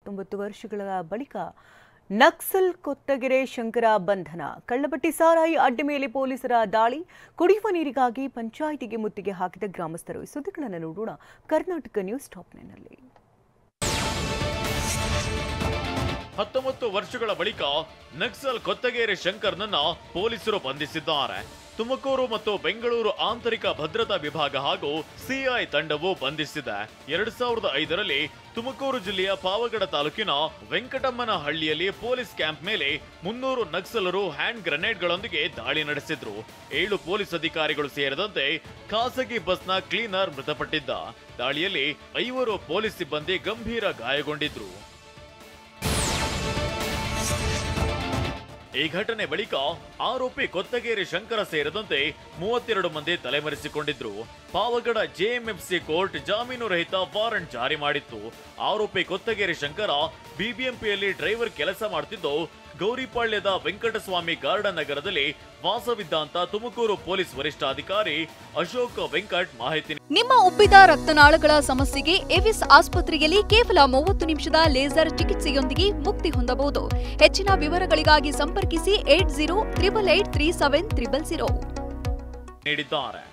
19 ವರ್ಷಗಳ ಬಳಿಕ ನಕ್ಸಲ್ ಕೊತ್ತಗೆರೆ ಶಂಕರ ಬಂಧನ. ಕಳ್ಳಬಟ್ಟಿ ಸಾರಾಯಿ ಅಡ್ಡೆ ಮೇಲೆ ಪೊಲೀಸರ ದಾಳಿ. ಕುಡಿಯುವ ನೀರಿಗಾಗಿ ಪಂಚಾಯಿತಿಗೆ ಮುತ್ತಿಗೆ ಹಾಕಿದ ಗ್ರಾಮಸ್ಥರು. ಈ ಸುದ್ದಿಗಳನ್ನು ನೋಡೋಣ ಕರ್ನಾಟಕ ನ್ಯೂಸ್ ಟಾಪ್ 9ನಲ್ಲಿ. 19 ವರ್ಷಗಳ ಬಳಿಕ ನಕ್ಸಲ್ ಕೊತ್ತಗೆರೆ ಶಂಕರ್ನನ್ನ ಪೊಲೀಸರು ಬಂಧಿಸಿದ್ದಾರೆ. ತುಮಕೂರು ಮತ್ತು ಬೆಂಗಳೂರು ಆಂತರಿಕ ಭದ್ರತಾ ವಿಭಾಗ ಹಾಗೂ ಸಿಐ ತಂಡವು ಬಂಧಿಸಿದೆ. 2005ರಲ್ಲಿ ತುಮಕೂರು ಜಿಲ್ಲೆಯ ಪಾವಗಡ ತಾಲೂಕಿನ ವೆಂಕಟಮ್ಮನಹಳ್ಳಿಯಲ್ಲಿ ಪೊಲೀಸ್ ಕ್ಯಾಂಪ್ ಮೇಲೆ 300 ನಕ್ಸಲರು ಹ್ಯಾಂಡ್ ಗ್ರೆನೇಡ್ಗಳೊಂದಿಗೆ ದಾಳಿ ನಡೆಸಿದ್ರು. 7 ಪೊಲೀಸ್ ಅಧಿಕಾರಿಗಳು ಸೇರಿದಂತೆ ಖಾಸಗಿ ಬಸ್ನ ಕ್ಲೀನರ್ ಮೃತಪಟ್ಟಿದ್ದ. ದಾಳಿಯಲ್ಲಿ 5 ಪೊಲೀಸ್ ಸಿಬ್ಬಂದಿ ಗಂಭೀರ ಗಾಯಗೊಂಡಿದ್ರು. ಈ ಘಟನೆ ಬಳಿಕ ಆರೋಪಿ ಕೊತ್ತಗೆರೆ ಶಂಕರ ಸೇರಿದಂತೆ 32 ಮಂದಿ ತಲೆಮರೆಸಿಕೊಂಡಿದ್ರು. ಪಾವಗಡ ಜೆಎಂಎಫ್ಸಿ ಕೋರ್ಟ್ ಜಾಮೀನು ರಹಿತ ವಾರಂಟ್ ಜಾರಿ ಮಾಡಿತ್ತು. ಆರೋಪಿ ಕೊತ್ತಗೆರೆ ಶಂಕರ ಬಿಬಿಎಂಪಿಯಲ್ಲಿ ಡ್ರೈವರ್ ಕೆಲಸ ಮಾಡುತ್ತಿದ್ದು ಗೌರಿಪಾಳ್ಯದ ವೆಂಕಟಸ್ವಾಮಿ ಗಾರ್ಡನ್ ನಗರದಲ್ಲಿ ವಾಸವಿದ್ದ ಅಂತ ತುಮಕೂರು ಪೊಲೀಸ್ ವರಿಷ್ಠಾಧಿಕಾರಿ ಅಶೋಕ್ ವೆಂಕಟ್ ಮಾಹಿತಿ. ನಿಮ್ಮ ಉಬ್ಬಿದ ರಕ್ತನಾಳಗಳ ಸಮಸ್ಯೆಗೆ ಎವಿಸ್ ಆಸ್ಪತ್ರೆಯಲ್ಲಿ ಕೇವಲ 30 ನಿಮಿಷದ ಲೇಸರ್ ಚಿಕಿತ್ಸೆಯೊಂದಿಗೆ ಮುಕ್ತಿ ಹೊಂದಬಹುದು. ಹೆಚ್ಚಿನ ವಿವರಗಳಿಗಾಗಿ ಸಂಪರ್ಕಿಸಿ 8088837000 ನೀಡಿದ್ದಾರೆ.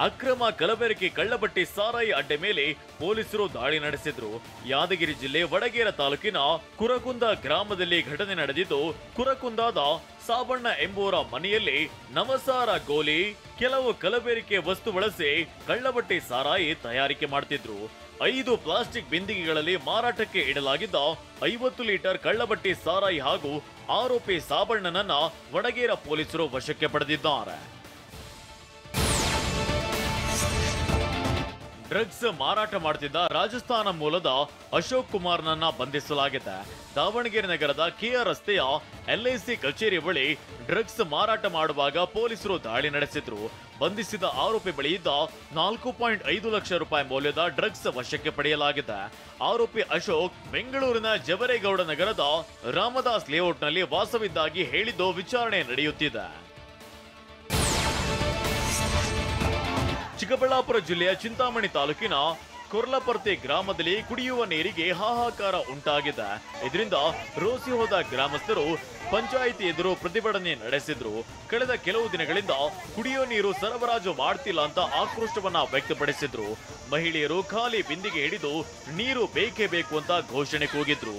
ಅಕ್ರಮ ಕಲಬೆರಕೆ ಕಳ್ಳಬಟ್ಟಿ ಸಾರಾಯಿ ಅಡ್ಡೆ ಮೇಲೆ ಪೊಲೀಸರು ದಾಳಿ ನಡೆಸಿದ್ರು. ಯಾದಗಿರಿ ಜಿಲ್ಲೆ ವಡಗೇರ ತಾಲೂಕಿನ ಕುರಕುಂದ ಗ್ರಾಮದಲ್ಲಿ ಘಟನೆ ನಡೆದಿದ್ದು, ಕುರಕುಂದಾದ ಸಾಬಣ್ಣ ಎಂಬುವರ ಮನೆಯಲ್ಲಿ ನವಸಾರ ಗೋಲಿ, ಕೆಲವು ಕಲಬೆರಕೆ ವಸ್ತು ಬಳಸಿ ಕಳ್ಳಬಟ್ಟಿ ಸಾರಾಯಿ ತಯಾರಿಕೆ ಮಾಡ್ತಿದ್ರು. 5 ಪ್ಲಾಸ್ಟಿಕ್ ಬಿಂದಿಗೆಗಳಲ್ಲಿ ಮಾರಾಟಕ್ಕೆ ಇಡಲಾಗಿದ್ದ 50 ಲೀಟರ್ ಕಳ್ಳಬಟ್ಟಿ ಸಾರಾಯಿ ಹಾಗೂ ಆರೋಪಿ ಸಾಬಣ್ಣನನ್ನ ವಡಗೇರ ಪೊಲೀಸರು ವಶಕ್ಕೆ ಪಡೆದಿದ್ದಾರೆ. ಡ್ರಗ್ಸ್ ಮಾರಾಟ ಮಾಡುತ್ತಿದ್ದ ರಾಜಸ್ಥಾನ ಮೂಲದ ಅಶೋಕ್ ಕುಮಾರ್ನನ್ನ ಬಂಧಿಸಲಾಗಿದೆ. ದಾವಣಗೆರೆ ನಗರದ ಕೆಆರ್ ರಸ್ತೆಯ ಎಲ್ಐಸಿ ಕಚೇರಿ ಬಳಿ ಡ್ರಗ್ಸ್ ಮಾರಾಟ ಮಾಡುವಾಗ ಪೊಲೀಸರು ದಾಳಿ ನಡೆಸಿದ್ರು. ಬಂಧಿಸಿದ ಆರೋಪಿ ಬಳಿಯಿದ್ದ 4.5 ಲಕ್ಷ ರೂಪಾಯಿ ಮೌಲ್ಯದ ಡ್ರಗ್ಸ್ ವಶಕ್ಕೆ ಪಡೆಯಲಾಗಿದೆ. ಆರೋಪಿ ಅಶೋಕ್ ಬೆಂಗಳೂರಿನ ಜವರೇಗೌಡ ನಗರದ ರಾಮದಾಸ್ ಲೇಔಟ್ನಲ್ಲಿ ವಾಸವಿದ್ದಾಗಿ ಹೇಳಿದ್ದು ವಿಚಾರಣೆ ನಡೆಯುತ್ತಿದೆ. ಚಿಕ್ಕಬಳ್ಳಾಪುರ ಜಿಲ್ಲೆಯ ಚಿಂತಾಮಣಿ ತಾಲೂಕಿನ ಕೊರ್ಲಪರ್ತಿ ಗ್ರಾಮದಲ್ಲಿ ಕುಡಿಯುವ ನೀರಿಗೆ ಹಾಹಾಕಾರ ಉಂಟಾಗಿದೆ. ಇದರಿಂದ ರೋಸಿ ಹೋದ ಗ್ರಾಮಸ್ಥರು ಪಂಚಾಯಿತಿ ಎದುರು ಪ್ರತಿಭಟನೆ ನಡೆಸಿದ್ರು. ಕಳೆದ ಕೆಲವು ದಿನಗಳಿಂದ ಕುಡಿಯುವ ನೀರು ಸರಬರಾಜು ಮಾಡ್ತಿಲ್ಲ ಅಂತ ಆಕ್ರೋಶವನ್ನ ವ್ಯಕ್ತಪಡಿಸಿದ್ರು. ಮಹಿಳೆಯರು ಖಾಲಿ ಬಿಂದಿಗೆ ಹಿಡಿದು ನೀರು ಬೇಕೇ ಬೇಕು ಅಂತ ಘೋಷಣೆ ಕೂಗಿದ್ರು.